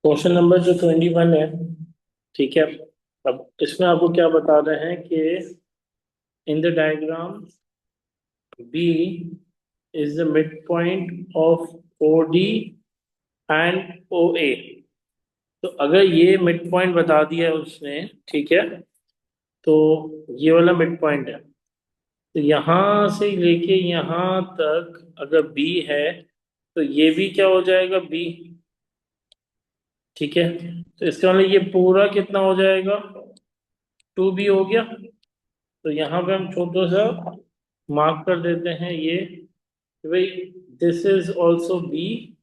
Question number जो 21 है। ठीक है। अब इसमें आपको क्या बता रहे हैं कि in the diagram B is the mid point of O D and O A. तो अगर ये मिड पॉइंट बता दिया है उसने, ठीक है, तो ये वाला मिड पॉइंट है। तो यहाँ से लेके यहाँ तक अगर बी है तो ये भी क्या हो जाएगा, बी। ठीक है। तो इसका मतलब ये पूरा कितना हो जाएगा, 2B हो गया। तो यहाँ पे हम छोटा सा मार्क कर देते हैं ये कि भाई this is also B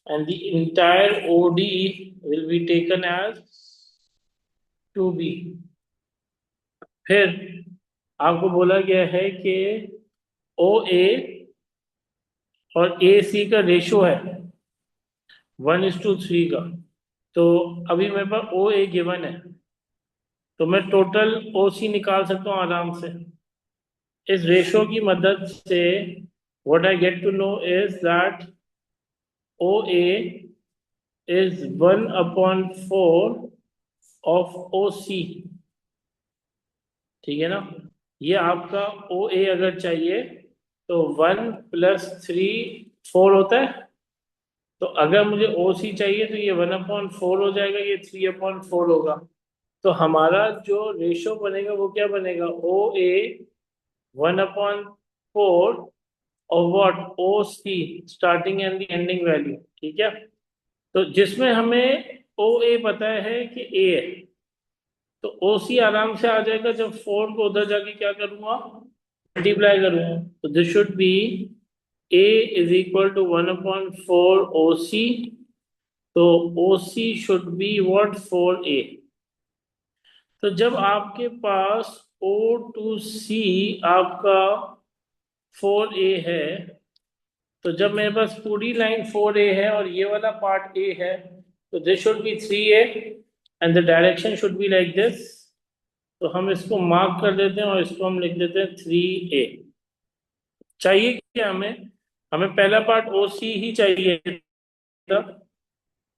and the entire OD will be taken as 2B। फिर आपको बोला गया है कि OA और AC का रेशो है 1:3 का। तो अभी मेरे पास OA गिवन है, तो मैं टोटल OC निकाल सकता हूँ आराम से इस रेशो की मदद से। What I get to know is that OA is 1/4 of OC। ठीक है ना। ये आपका OA अगर चाहिए तो 1 + 3 4 होता है। तो अगर मुझे OC चाहिए तो ये 1/4 हो जाएगा, ये 3/4 होगा। तो हमारा जो रेशो बनेगा वो क्या बनेगा, OA 1/4 और what, OC starting and the ending value. ठीक है। तो जिसमें हमें OA पता है कि A है, तो OC आराम से आ जाएगा जब 4 को उधर जाके क्या करूंगा, मल्टीप्लाई करूंगा। तो this should be A is equal to 1/4 OC। तो OC should be what, 4A। तो जब आपके पास O to C आपका 4A है, तो जब मेरे पास पूरी लाइन 4A है और ये वाला पार्ट A है, तो this should B 3A and the direction should be like this. तो हम इसको मार्क कर देते हैं और इसको हम लिख देते हैं 3A। चाहिए क्या हमें, हमें पहला पार्ट OC ही चाहिए था।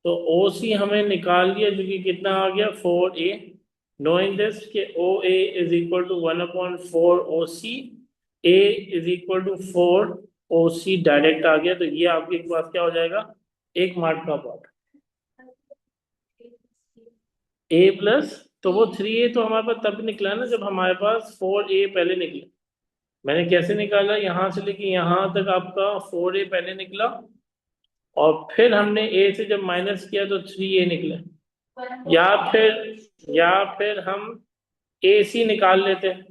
तो OC हमें निकाल लिया जो कि कितना आ गया, 4A। नोइंग दिस के OA is equal to 1/4 OC, A is equal to 4 OC direct आ गया। तो ये आपके पास क्या हो जाएगा, एक मार्क का पार्ट A+। तो वो 3A तो हमारे पास तब निकला ना जब हमारे पास 4A पहले निकला। मैंने कैसे निकाला, यहां से लेके यहां तक आपका 4A पहले निकला, और फिर हमने A से जब माइनस किया तो 3A निकला। या फिर हम AC निकाल लेते हैं।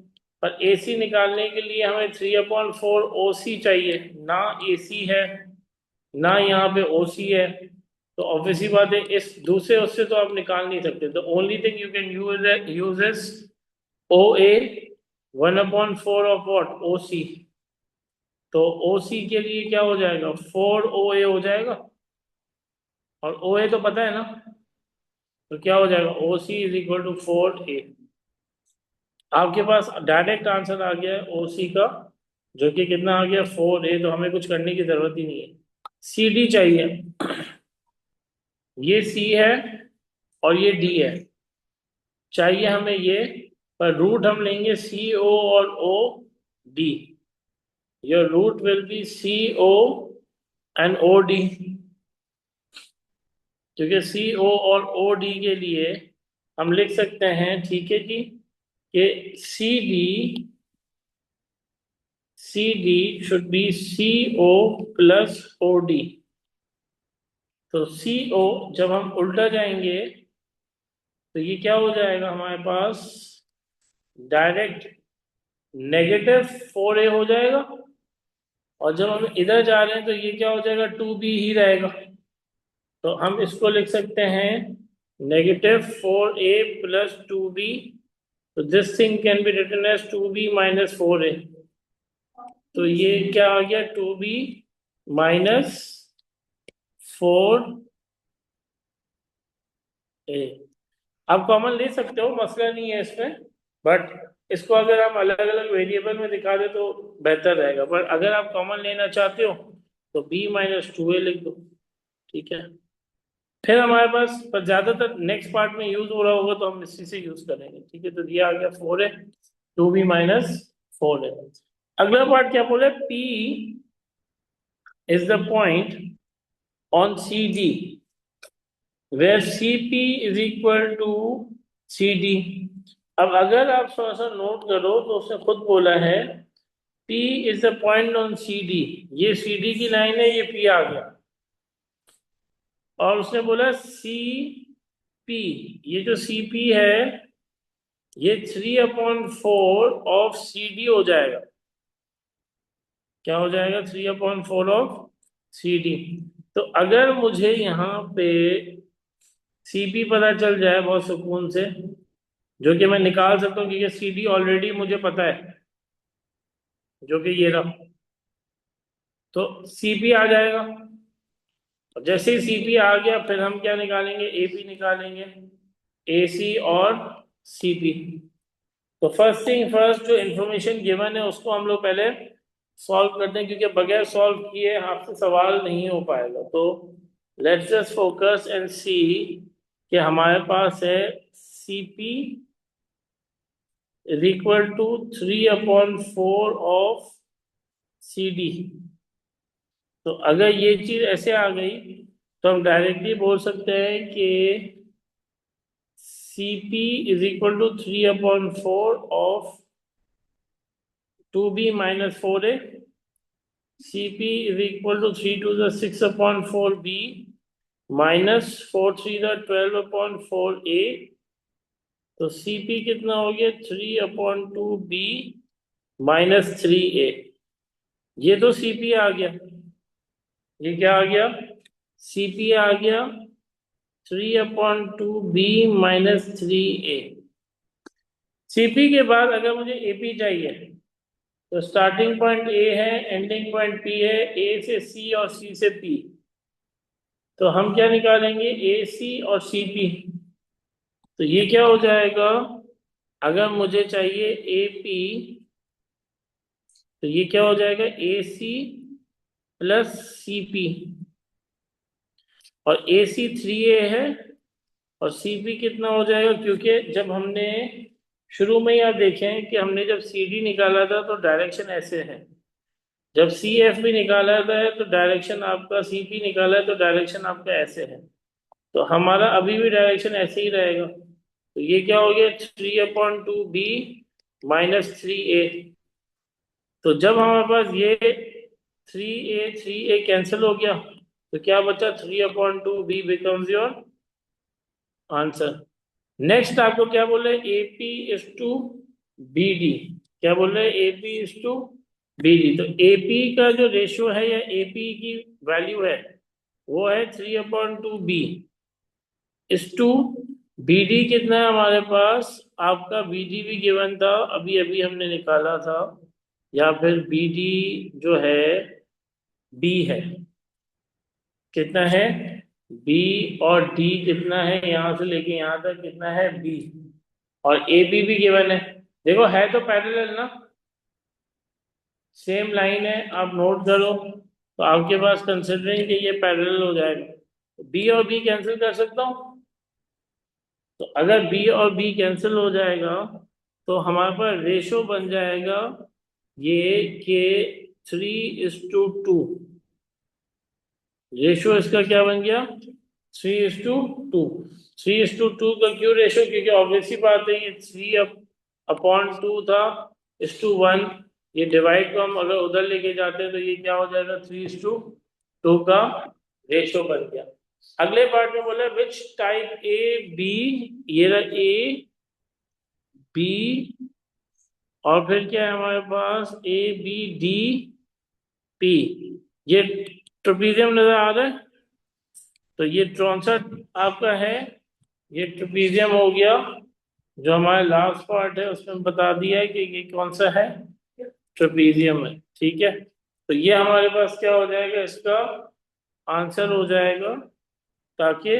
पर AC निकालने के लिए हमें 3/4 OC चाहिए ना, AC है ना यहाँ पे OC है। तो ऑब्वियसली बात है, इस दूसरे उससे तो आप निकाल नहीं सकते। The only thing you can use is OA 1/4 of what, OC। तो OC के लिए क्या हो जाएगा, 4OA हो जाएगा। और OA तो पता है ना, तो क्या हो जाएगा, OC is equal to 4A। आपके पास डायरेक्ट आंसर आ गया है OC का, जो कि कितना आ गया, 4A। तो हमें कुछ करने की जरूरत ही नहीं है। CD चाहिए, ये C है और ये D है। चाहिए हमें ये, पर रूट हम लेंगे CO और OD। Your route will be CO and OD, क्योंकि CO और OD के लिए हम लिख सकते हैं, ठीक है जी, कि CD should be CO+OD। तो CO जब हम उल्टा जाएंगे तो ये क्या हो जाएगा हमारे पास, डायरेक्ट -4A हो जाएगा। और जब हम इधर जा रहे हैं तो ये क्या हो जाएगा, 2B ही रहेगा। तो हम इसको लिख सकते हैं -4A + 2B। तो this thing can be written as 2B - 4A। तो ये क्या आ गया, 2B - 4A। आप कॉमन ले सकते हो, मसला नहीं है इसमें। बट इसको अगर हम अलग अलग वेरिएबल में दिखा दे तो बेहतर रहेगा। पर अगर आप कॉमन लेना चाहते हो तो B - 2A लिख दो। ठीक है। फिर हमारे पास पर ज्यादातर नेक्स्ट पार्ट में यूज हो रहा होगा तो हम इसी से यूज करेंगे, ठीक है। तो दिया आ गया 4 है, 2b - 4 है। अगला पार्ट क्या बोले, P is the point on CD where CP is equal to CD। अब अगर आप थोड़ा सा नोट करो तो उसने खुद बोला है P is the point on CD, ये CD की लाइन है, ये P आ गया। और उसने बोला CP, ये जो CP है ये 3/4 ऑफ CD हो जाएगा। क्या हो जाएगा, 3/4 ऑफ CD। तो अगर मुझे यहाँ पे CP पता चल जाए बहुत सुकून से, जो कि मैं निकाल सकता हूँ क्योंकि CD ऑलरेडी मुझे पता है, जो कि ये रहा, तो CP आ जाएगा। और जैसे ही CP आ गया फिर हम क्या निकालेंगे, AP निकालेंगे, AC और CP। तो फर्स्ट थिंग फर्स्ट, जो इन्फॉर्मेशन गिवन है उसको हम लोग पहले सॉल्व करते हैं, क्योंकि बगैर सॉल्व किए आपसे सवाल नहीं हो पाएगा। तो let's just focus and see कि हमारे पास है CP is equal to 3/4 of CD। तो अगर ये चीज ऐसे आ गई तो हम डायरेक्टली बोल सकते हैं कि CP is equal to 3/4 of 2b - 4a। CP is equal to 3 to the 6/4b minus 4 3 the 12/4a। तो CP कितना हो गया, 3/2b -3a। ये तो CP आ गया, ये क्या आ गया, CP आ गया 3/2b -3a। CP के बाद अगर मुझे AP चाहिए तो स्टार्टिंग पॉइंट A है, एंडिंग पॉइंट P है, A से C और C से P। तो हम क्या निकालेंगे, AC और CP। तो ये क्या हो जाएगा, अगर मुझे चाहिए AP तो ये क्या हो जाएगा, AC प्लस CP। और AC 3A है और CP कितना हो जाएगा, क्योंकि जब हमने शुरू में ही आप देखें कि हमने जब CD निकाला था तो डायरेक्शन ऐसे है, जब CF भी निकाला था तो डायरेक्शन आपका, CP निकाला है तो डायरेक्शन आपका ऐसे है। तो हमारा अभी भी डायरेक्शन ऐसे ही रहेगा। तो ये क्या हो गया, 3/2b -3a। तो जब हमारे पास ये 3a कैंसिल हो गया तो क्या बचा, 3/2b becomes your answer. Next आपको क्या बोले, AP इज टू BD। क्या बोल रहे, AP इज टू BD। तो AP का जो रेशियो है या AP की वैल्यू है वो है 3/2b इज टू BD। कितना है हमारे पास, आपका BD भी गिवन था, अभी अभी हमने निकाला था, या फिर BD जो है B है, कितना है B। और D कितना है, यहां से लेके यहां तक कितना है B। और AB भी गिवन है, देखो है तो पैरेलल ना, सेम लाइन है, आप नोट करो तो आपके पास कंसिडरिंग कि ये पैरेलल हो जाएगा, तो B और B कैंसिल कर सकता हूँ। तो अगर B और B कैंसिल हो जाएगा तो हमारे पास रेशो बन जाएगा ये के 3:2। रेशो इसका क्या बन गया, 3:2। 3:2 का क्यों रेशो, क्योंकि ऑब्वियसली बात है ये 3/2 था, इस टू 1, ये डिवाइड को हम अगर उधर लेके जाते हैं तो ये क्या हो जाएगा, 3:2 का रेशो बन गया। अगले पार्ट में बोला विच टाइप AB, ये रहा AB, और फिर क्या है हमारे पास ABDP। ये ट्रेपेजियम नजर आ रहा है, तो ये 64 आपका है, ये ट्रेपेजियम हो गया। जो हमारा लास्ट पार्ट है उसमें बता दिया है कि ये कौन सा है, ट्रेपेजियम है, ठीक है। तो ये हमारे पास क्या हो जाएगा, इसका आंसर हो जाएगा, ताकि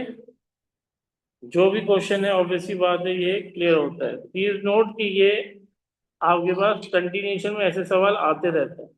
जो भी क्वेश्चन है ऑब्वियसली बात है ये क्लियर होता है। प्लीज नोट कि ये आपके पास कंटिन्यूशन में ऐसे सवाल आते रहते हैं।